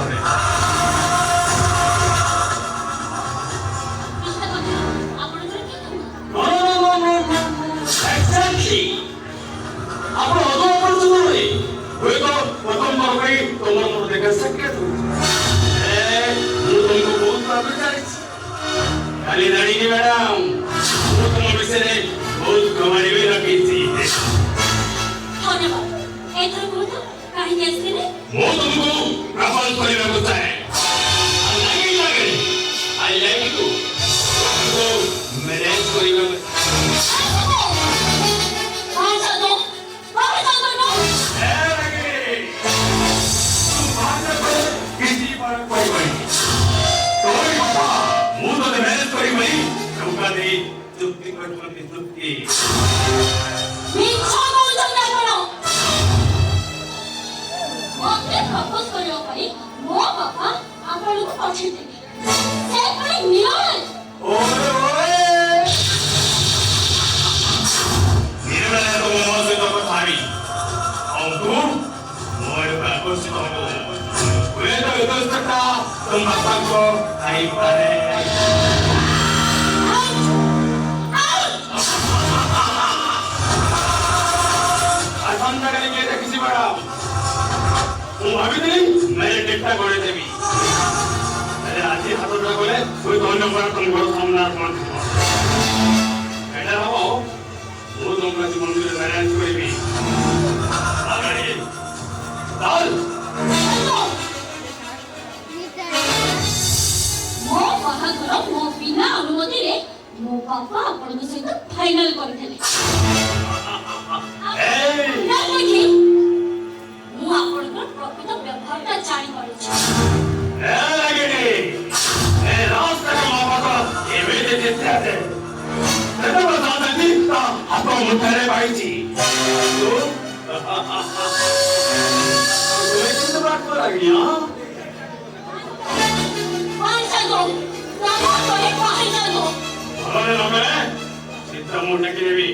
হবে। ଆପଣ ଅଦମ କରୁଛନ୍ତି ନୁହେଁ ହୁଏତ ପ୍ରଥମ ଥର ପାଇଁ ତମର ମୋର ଦେଖା ସାକ୍ଷାତ ମୁଁ ତମକୁ ବହୁତ ଭାବରେ ଜାଣିଛି ଖାଲି ଜାଣିନି ମ୍ୟାଡାମ ମୁଁ ତମ ବିଷୟରେ ବହୁତ ଗମାଡ଼ି ବି ରଖିଛି। ମୁଁ ତୁମକୁ ପ୍ରପୋଜ କରିବାକୁ ଚାହେଁ ଆଇ ଲାଇକ୍ ୟୁ ମ୍ୟାରେଜ କରିବାକୁ চুক্তি করতে চুক্তি মতে প্রপোজ করিও পারি মো বাবা আপনাଙ୍କୁ পছন্দ দেবে সে পুরি নিয়ম ওরে ওরে নিরমলা তো মনে তো কথাবি অঙ্কু মোর আকর্ষিত হবো ওরে তো এতটা তোমার সঙ্গ আই পারে ମୁଁ ଭାବିଥିଲି ମ୍ୟାରେଜ ଡେଟଟା ଗଣେଇ ଦେବି ହେଲେ ଆଜି ହାତଟା ଗଲେ ହୁଏତ ଅନ୍ୟ ପରେ ତମ ଘର ସାମ୍ନାରେ ପହଞ୍ଚିବ ଏଇଟା ହବ ମୁଁ ତମକୁ ଆଜି ମନ୍ଦିରରେ ମ୍ୟାରେଜ କରିବି ମୋ ବାହାଘର ମୋ ବିନା ଅନୁମତିରେ ମୋ ବାପା ଆପଣଙ୍କ ସହିତ ଫାଇନାଲ କରିଥିଲେ ମୁଁ ଆପଣଙ୍କର ପ୍ରକୃତ ବ୍ୟବହାରଟା ଜାଣିପାରୁଛି ହାତ ମୁଠାରେ ପାଇଛି ମୁଁ ଟେକି ଦେବି